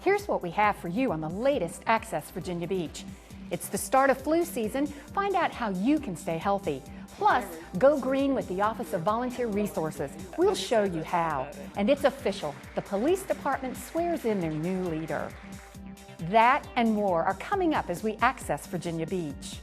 Here's what we have for you on the latest Access Virginia Beach. It's the start of flu season. Find out how you can stay healthy. Plus, go green with the Office of Volunteer Resources. We'll show you how. And it's official. The police department swears in their new leader. That and more are coming up as we access Virginia Beach.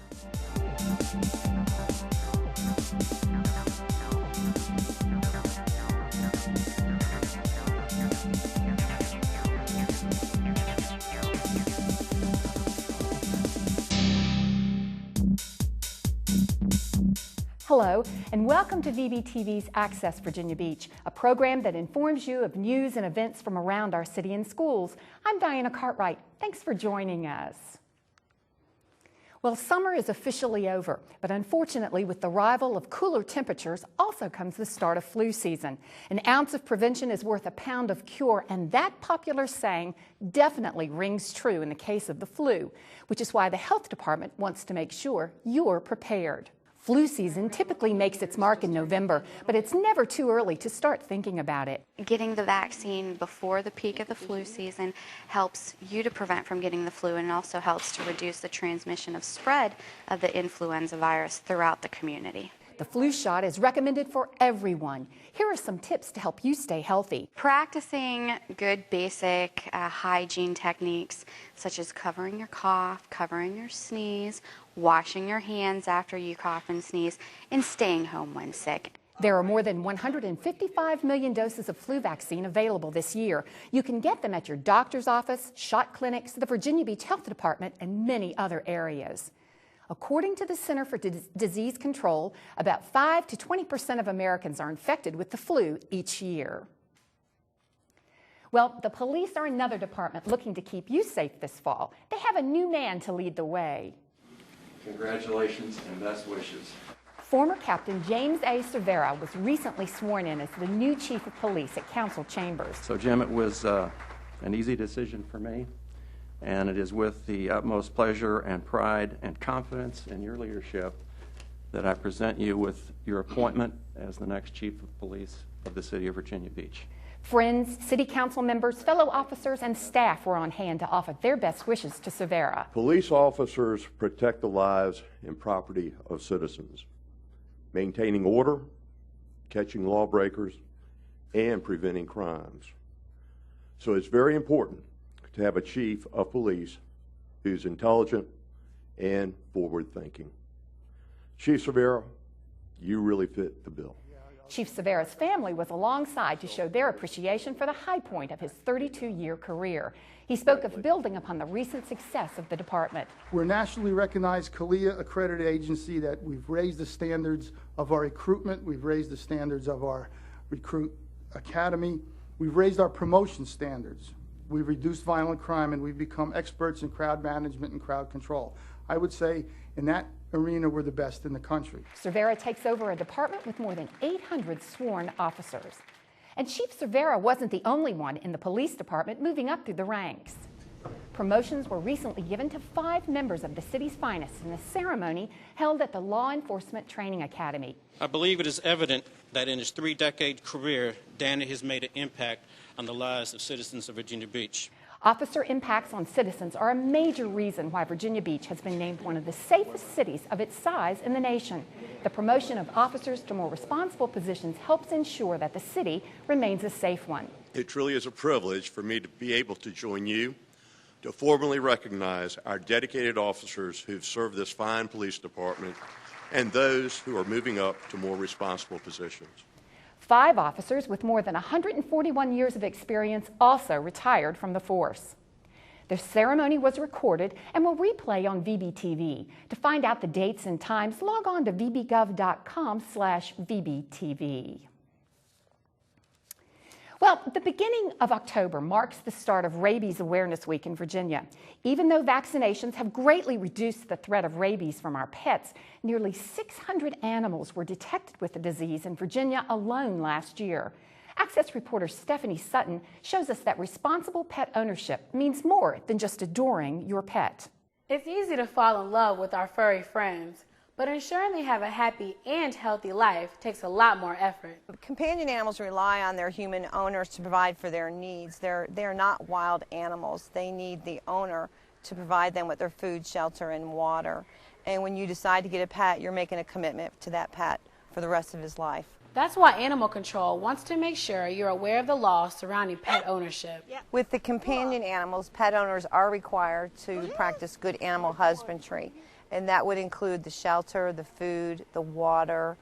Hello, and welcome to VBTV's Access Virginia Beach, a program that informs you of news and events from around our city and schools. I'm Diana Cartwright. Thanks for joining us. Well, summer is officially over, but unfortunately, with the arrival of cooler temperatures also comes the start of flu season. An ounce of prevention is worth a pound of cure, and that popular saying definitely rings true in the case of the flu, which is why the health department wants to make sure you're prepared. Flu season typically makes its mark in November, but it's never too early to start thinking about it. Getting the vaccine before the peak of the flu season helps you to prevent from getting the flu, and it also helps to reduce the transmission of spread of the influenza virus throughout the community. The flu shot is recommended for everyone. Here are some tips to help you stay healthy. Practicing good basic hygiene techniques such as covering your cough, covering your sneeze, washing your hands after you cough and sneeze, and staying home when sick. There are more than 155 million doses of flu vaccine available this year. You can get them at your doctor's office, shot clinics, the Virginia Beach Health Department, and many other areas. According to the Center for Disease Control, about 5 to 20% of Americans are infected with the flu each year. Well, the police are another department looking to keep you safe this fall. They have a new man to lead the way. Congratulations and best wishes. Former Captain James A. Cervera was recently sworn in as the new Chief of Police at Council Chambers. So, Jim, it was an easy decision for me, and it is with the utmost pleasure and pride and confidence in your leadership that I present you with your appointment as the next Chief of Police of the City of Virginia Beach. Friends, City Council members, fellow officers, and staff were on hand to offer their best wishes to Cervera. Police officers protect the lives and property of citizens, maintaining order, catching lawbreakers, and preventing crimes. So it's very important to have a chief of police who's intelligent and forward-thinking. Chief Cervera, you really fit the bill. Chief Cervera's family was alongside to show their appreciation for the high point of his 32-year career. He spoke of building upon the recent success of the department. We're a nationally recognized CALEA accredited agency that we've raised the standards of our recruitment, we've raised the standards of our recruit academy, we've raised our promotion standards, we've reduced violent crime, and we've become experts in crowd management and crowd control. I would say in that arena, we're the best in the country. Cervera takes over a department with more than 800 sworn officers. And Chief Cervera wasn't the only one in the police department moving up through the ranks. Promotions were recently given to 5 members of the city's finest in a ceremony held at the Law Enforcement Training Academy. I believe it is evident that in his 3-decade career, Danny has made an impact on the lives of citizens of Virginia Beach. Officer impacts on citizens are a major reason why Virginia Beach has been named one of the safest cities of its size in the nation. The promotion of officers to more responsible positions helps ensure that the city remains a safe one. It truly is a privilege for me to be able to join you to formally recognize our dedicated officers who've served this fine police department and those who are moving up to more responsible positions. 5 officers with more than 141 years of experience also retired from the force. The ceremony was recorded and will replay on VBTV. To find out the dates and times, log on to vbgov.com/VBTV. Well, the beginning of October marks the start of Rabies Awareness Week in Virginia. Even though vaccinations have greatly reduced the threat of rabies from our pets, nearly 600 animals were detected with the disease in Virginia alone last year. Access reporter Stephanie Sutton shows us that responsible pet ownership means more than just adoring your pet. It's easy to fall in love with our furry friends, But ensuring they have a happy and healthy life takes a lot more effort. Companion animals rely on their human owners to provide for their needs. They're not wild animals. They need the owner to provide them with their food, shelter, and water. And when you decide to get a pet, you're making a commitment to that pet for the rest of his life. That's why Animal Control wants to make sure you're aware of the laws surrounding pet ownership. With the companion animals, pet owners are required to practice good animal husbandry. And that would include the shelter, the food, the water,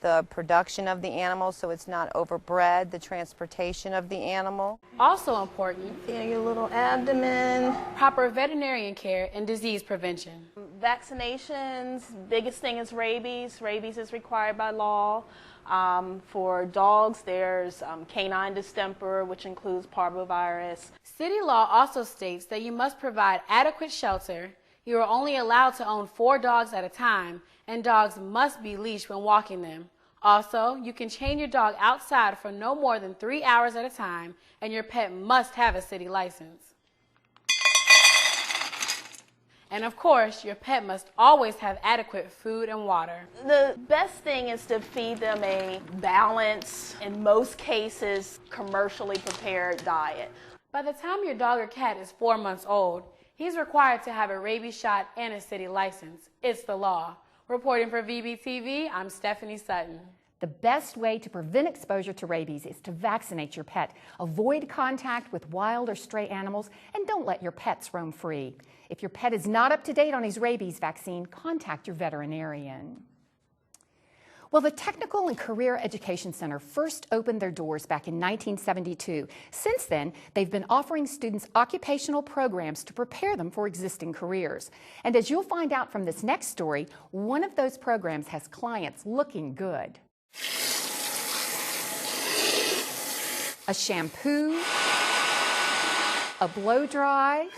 the production of the animal so it's not overbred, the transportation of the animal. Also important, Feeling your little abdomen. proper veterinarian care and disease prevention. Vaccinations, biggest thing is rabies. Rabies is required by law. For dogs, there's canine distemper, which includes parvovirus. City law also states that you must provide adequate shelter. You are only allowed to own 4 dogs at a time, and dogs must be leashed when walking them. Also, you can chain your dog outside for no more than 3 hours at a time, and your pet must have a city license. And of course, your pet must always have adequate food and water. The best thing is to feed them a balanced, in most cases, commercially prepared diet. By the time your dog or cat is 4 months old, he's required to have a rabies shot and a city license. It's the law. Reporting for VBTV, I'm Stephanie Sutton. The best way to prevent exposure to rabies is to vaccinate your pet. Avoid contact with wild or stray animals, and don't let your pets roam free. If your pet is not up to date on his rabies vaccine, contact your veterinarian. Well, the Technical and Career Education Center first opened their doors back in 1972. Since then, they've been offering students occupational programs to prepare them for existing careers. And as you'll find out from this next story, one of those programs has clients looking good. A shampoo, a blow dry.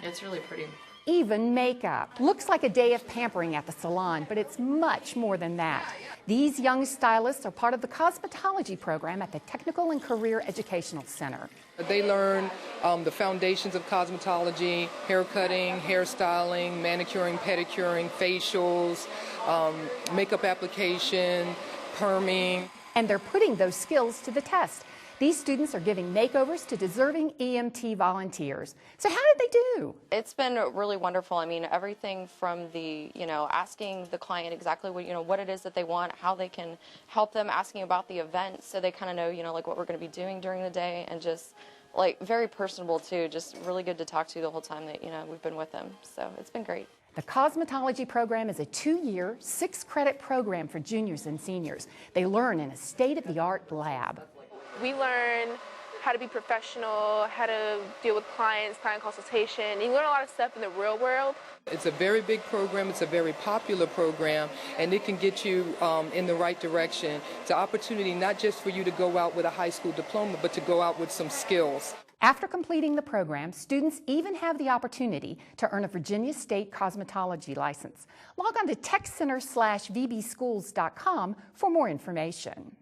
It's really pretty. Even makeup. Looks like a day of pampering at the salon, but it's much more than that. These young stylists are part of the Cosmetology program at the Technical and Career Educational Center. They learn the foundations of cosmetology, hair cutting, hairstyling, manicuring, pedicuring, facials, makeup application, perming. And they're putting those skills to the test. These students are giving makeovers to deserving EMT volunteers. So how did they do? It's been really wonderful. I mean, everything from the, asking the client exactly what, what it is that they want, how they can help them, asking about the event so they kind of know, like what we're going to be doing during the day, and just like very personable too, just really good to talk to the whole time that, we've been with them. So it's been great. The Cosmetology program is a 2-year, 6-credit program for juniors and seniors. They learn in a state-of-the-art lab. We learn how to be professional, how to deal with clients, client consultation. You learn a lot of stuff in the real world. It's a very big program. It's a very popular program, and it can get you in the right direction. It's an opportunity not just for you to go out with a high school diploma, but to go out with some skills. After completing the program, students even have the opportunity to earn a Virginia State Cosmetology license. Log on to techcenter/vbschools.com for more information.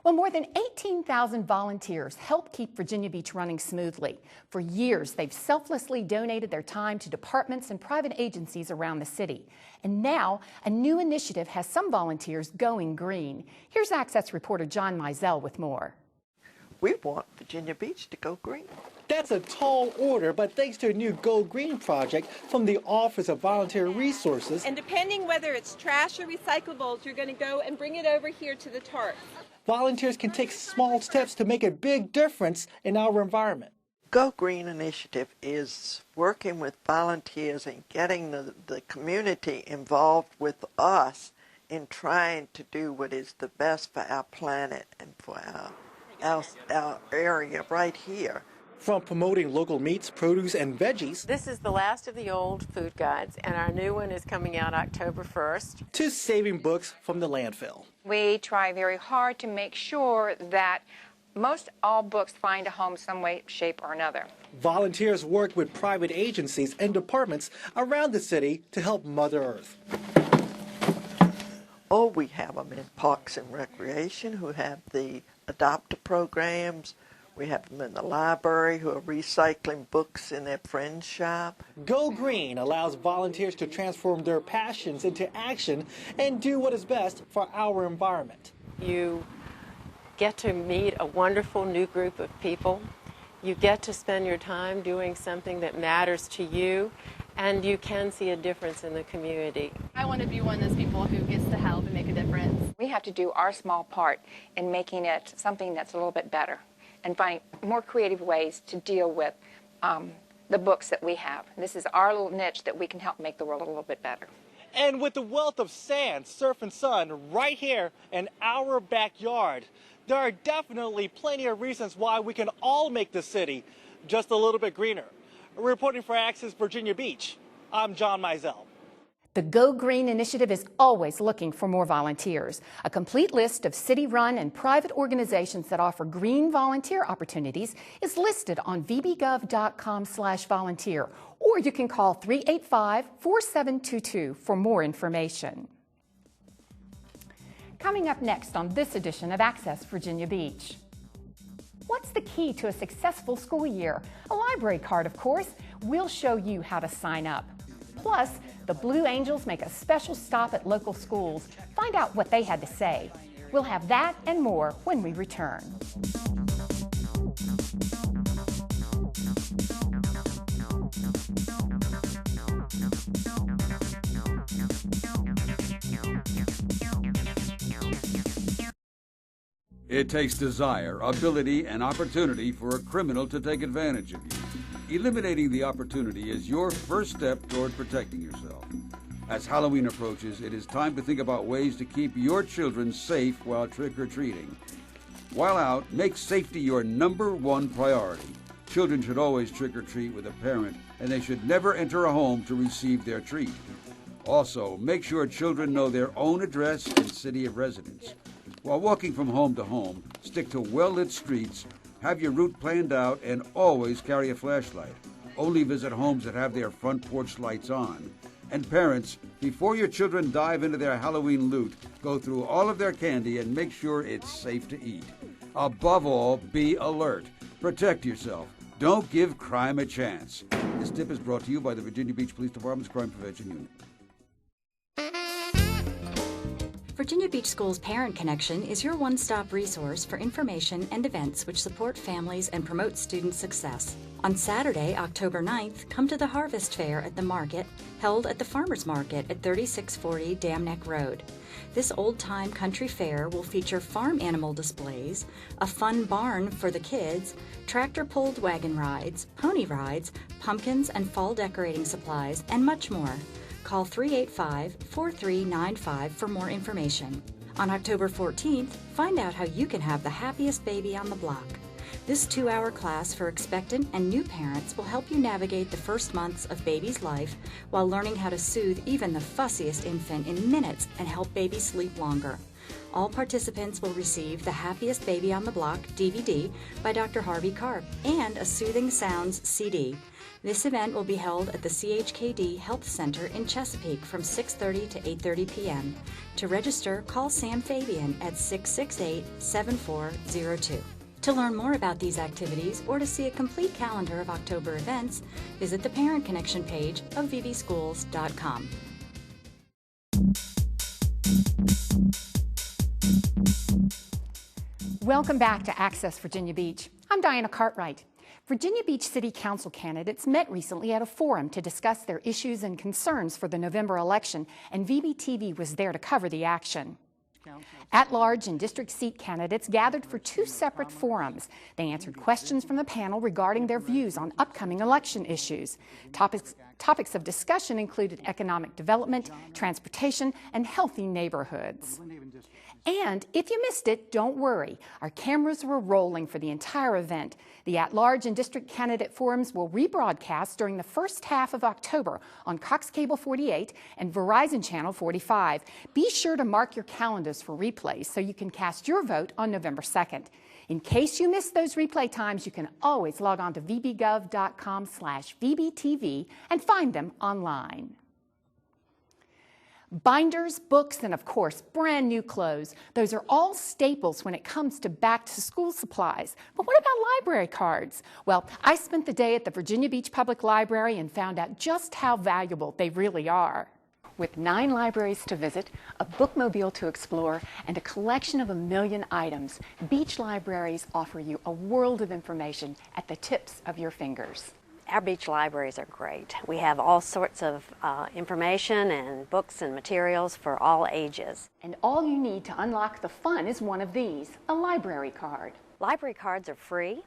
Well, more than 18,000 volunteers help keep Virginia Beach running smoothly. For years, they've selflessly donated their time to departments and private agencies around the city. And now, a new initiative has some volunteers going green. Here's Access reporter John Mizell with more. We want Virginia Beach to go green. That's a tall order, but thanks to a new Go Green project from the Office of Volunteer Resources. And depending whether it's trash or recyclables, you're going to go and bring it over here to the tarp. Volunteers can take small steps to make a big difference in our environment. Go Green initiative is working with volunteers and getting the community involved with us in trying to do what is the best for our planet and for our area right here. From promoting local meats, produce, and veggies. This is the last of the old food guides, and our new one is coming out October 1st. To saving books from the landfill. We try very hard to make sure that most all books find a home some way, shape, or another. Volunteers work with private agencies and departments around the city to help Mother Earth. Oh, we have them in Parks and Recreation who have the adopter programs. We have them in the library who are recycling books in their friend's shop. Go Green allows volunteers to transform their passions into action and do what is best for our environment. You get to meet a wonderful new group of people. You get to spend your time doing something that matters to you, and you can see a difference in the community. I want to be one of those people who gets to help and make a difference. We have to do our small part in making it something that's a little bit better and finding more creative ways to deal with the books that we have. This is our little niche that we can help make the world a little bit better. And with the wealth of sand, surf, and sun right here in our backyard, there are definitely plenty of reasons why we can all make the city just a little bit greener. Reporting for Access Virginia Beach, I'm John Mizell. The Go Green initiative is always looking for more volunteers. A complete list of city-run and private organizations that offer green volunteer opportunities is listed on vbgov.com/volunteer, or you can call 385-4722 for more information. Coming up next on this edition of Access Virginia Beach. What's the key to a successful school year? A library card, of course. We'll show you how to sign up. Plus, the Blue Angels make a special stop at local schools. Find out what they had to say. We'll have that and more when we return. It takes desire, ability, and opportunity for a criminal to take advantage of you. Eliminating the opportunity is your first step toward protecting yourself. As Halloween approaches, it is time to think about ways to keep your children safe while trick-or-treating. While out, make safety your #1 priority. Children should always trick-or-treat with a parent, and they should never enter a home to receive their treat. Also, make sure children know their own address and city of residence. While walking from home to home, stick to well-lit streets, have your route planned out, and always carry a flashlight. Only visit homes that have their front porch lights on. And parents, before your children dive into their Halloween loot, go through all of their candy and make sure it's safe to eat. Above all, be alert. Protect yourself. Don't give crime a chance. This tip is brought to you by the Virginia Beach Police Department's Crime Prevention Unit. Virginia Beach Schools Parent Connection is your one-stop resource for information and events which support families and promote student success. On Saturday, October 9th, come to the Harvest Fair at the market, held at the Farmers Market at 3640 Dam Neck Road. This old-time country fair will feature farm animal displays, a fun barn for the kids, tractor-pulled wagon rides, pony rides, pumpkins and fall decorating supplies, and much more. Call 385-4395 for more information. On October 14th, find out how you can have the happiest baby on the block. This 2-hour class for expectant and new parents will help you navigate the first months of baby's life while learning how to soothe even the fussiest infant in minutes and help baby sleep longer. All participants will receive the Happiest Baby on the Block DVD by Dr. Harvey Karp and a Soothing Sounds CD. This event will be held at the CHKD Health Center in Chesapeake from 6:30 to 8:30 p.m. To register, call Sam Fabian at 668-7402. To learn more about these activities or to see a complete calendar of October events, visit the Parent Connection page of vbschools.com. Welcome back to Access Virginia Beach. I'm Diana Cartwright. Virginia Beach City Council candidates met recently at a forum to discuss their issues and concerns for the November election, and VBTV was there to cover the action. At-large and district seat candidates gathered for 2 separate forums. They answered questions from the panel regarding their views on upcoming election issues. Topics of discussion included economic development, transportation, and healthy neighborhoods. And if you missed it, don't worry. Our cameras were rolling for the entire event. The at-large and district candidate forums will rebroadcast during the first half of October on Cox Cable 48 and Verizon Channel 45. Be sure to mark your calendars for replays so you can cast your vote on November 2nd. In case you missed those replay times, you can always log on to vbgov.com/VBTV and find them online. Binders, books, and of course, brand new clothes. Those are all staples when it comes to back-to-school supplies. But what about library cards? Well, I spent the day at the Virginia Beach Public Library and found out just how valuable they really are. With 9 libraries to visit, a bookmobile to explore, and a collection of 1 million items, beach libraries offer you a world of information at the tips of your fingers. Our beach libraries are great. We have all sorts of information and books and materials for all ages. And all you need to unlock the fun is one of these, a library card. Library cards are free.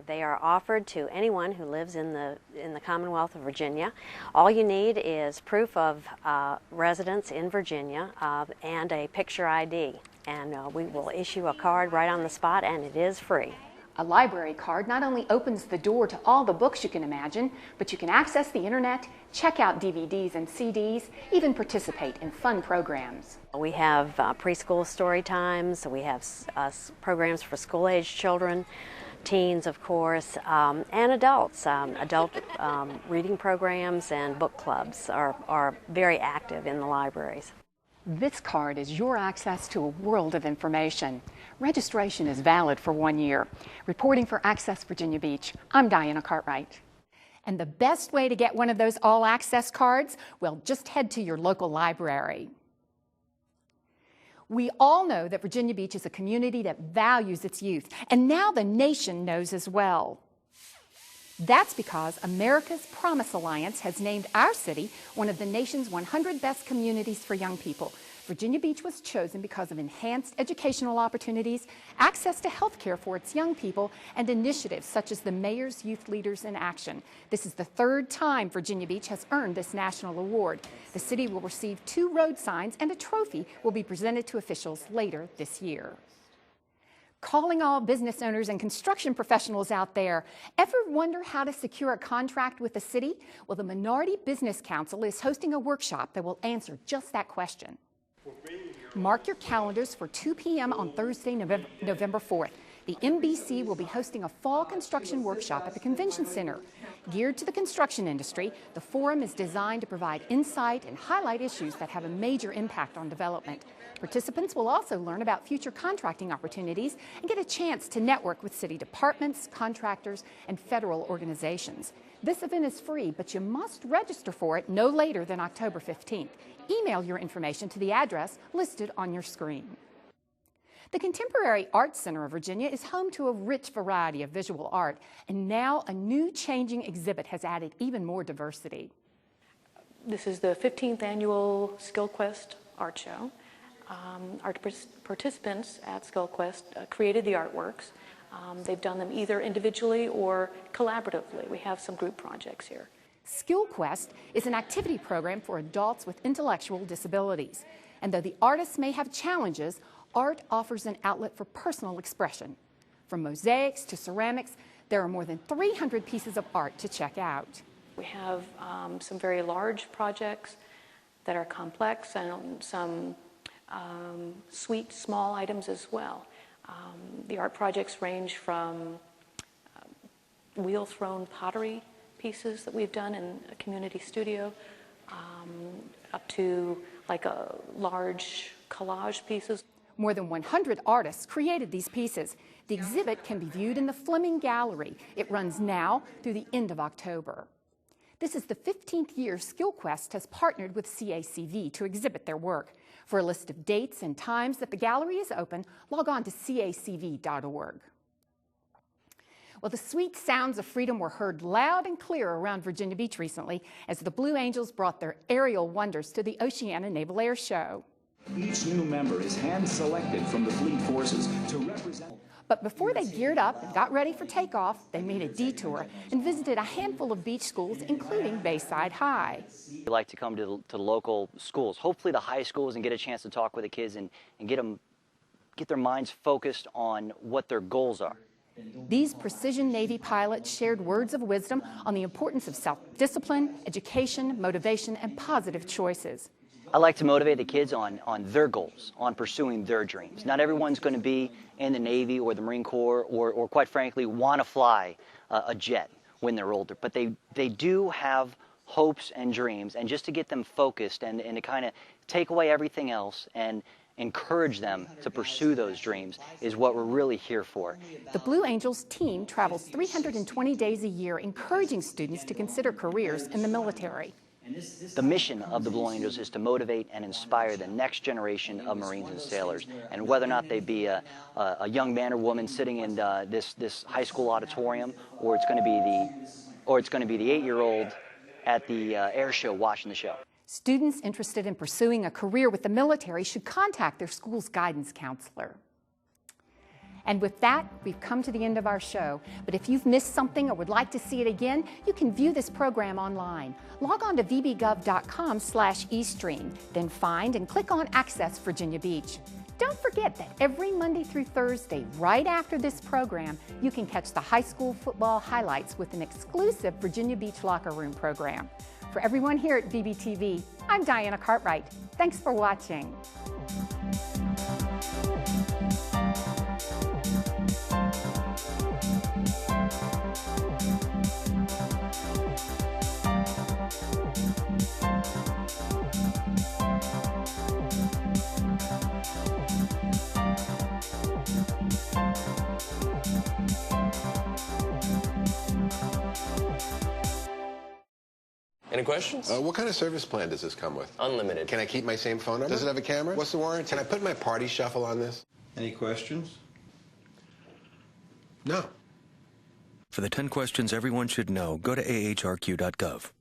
They are offered to anyone who lives in the Commonwealth of Virginia. All you need is proof of residence in Virginia and a picture ID. And we will issue a card right on the spot, and it is free. A library card not only opens the door to all the books you can imagine, but you can access the internet, check out DVDs and CDs, even participate in fun programs. We have preschool story times, we have programs for school-age children, teens, of course, and adults. Adult reading programs and book clubs are very active in the libraries. This card is your access to a world of information. Registration is valid for 1 year. Reporting for Access Virginia Beach, I'm Diana Cartwright. And the best way to get one of those all-access cards? Well, just head to your local library. We all know that Virginia Beach is a community that values its youth, and now the nation knows as well. That's because America's Promise Alliance has named our city one of the nation's 100 best communities for young people. Virginia Beach was chosen because of enhanced educational opportunities, access to health care for its young people, and initiatives such as the Mayor's Youth Leaders in Action. This is the 3rd time Virginia Beach has earned this national award. The city will receive 2 road signs, and a trophy will be presented to officials later this year. Calling all business owners and construction professionals out there. Ever wonder how to secure a contract with the city? Well, the Minority Business Council is hosting a workshop that will answer just that question. Mark your calendars for 2 p.m. on Thursday, November 4th. The MBC will be hosting a fall construction workshop at the Convention Center. Geared to the construction industry, the forum is designed to provide insight and highlight issues that have a major impact on development. Participants will also learn about future contracting opportunities and get a chance to network with city departments, contractors, and federal organizations. This event is free, but you must register for it no later than October 15th. Email your information to the address listed on your screen. The Contemporary Arts Center of Virginia is home to a rich variety of visual art, and now a new changing exhibit has added even more diversity. This is the 15th annual SkillQuest art show. Our participants at SkillQuest created the artworks. They've done them either individually or collaboratively. We have some group projects here. SkillQuest is an activity program for adults with intellectual disabilities. And though the artists may have challenges, art offers an outlet for personal expression. From mosaics to ceramics, there are more than 300 pieces of art to check out. We have some very large projects that are complex and some sweet, small items as well. The art projects range from wheel-thrown pottery pieces that we've done in a community studio up to like a large collage pieces. More than 100 artists created these pieces. The exhibit can be viewed in the Fleming Gallery. It runs now through the end of October. This is the 15th year SkillQuest has partnered with CACV to exhibit their work. For a list of dates and times that the gallery is open, log on to cacv.org. Well, the sweet sounds of freedom were heard loud and clear around Virginia Beach recently as the Blue Angels brought their aerial wonders to the Oceana Naval Air Show. Each new member is hand-selected from the fleet forces to represent. But before they geared up and got ready for takeoff, they made a detour and visited a handful of beach schools, including Bayside High. We like to come to local schools, hopefully the high schools, and get a chance to talk with the kids and get their minds focused on what their goals are. These precision Navy pilots shared words of wisdom on the importance of self-discipline, education, motivation, and positive choices. I like to motivate the kids on their goals, on pursuing their dreams. Not everyone's going to be in the Navy or the Marine Corps or quite frankly, want to fly a jet when they're older. But they do have hopes and dreams, and just to get them focused and to kind of take away everything else and encourage them to pursue those dreams is what we're really here for. The Blue Angels team travels 320 days a year, encouraging students to consider careers in the military. The mission of the Blue Angels is to motivate and inspire the next generation of Marines and sailors. And whether or not they be a young man or woman sitting in this high school auditorium, or it's going to be the 8-year-old at the air show watching the show. Students interested in pursuing a career with the military should contact their school's guidance counselor. And with that, we've come to the end of our show. But if you've missed something or would like to see it again, you can view this program online. Log on to vbgov.com/eStream, then find and click on Access Virginia Beach. Don't forget that every Monday through Thursday, right after this program, you can catch the high school football highlights with an exclusive Virginia Beach locker room program. For everyone here at VBTV, I'm Diana Cartwright. Thanks for watching. Any questions? What kind of service plan does this come with? Unlimited. Can I keep my same phone number? Does it have a camera? What's the warranty? Can I put my party shuffle on this? Any questions? No. For the 10 questions everyone should know, go to ahrq.gov.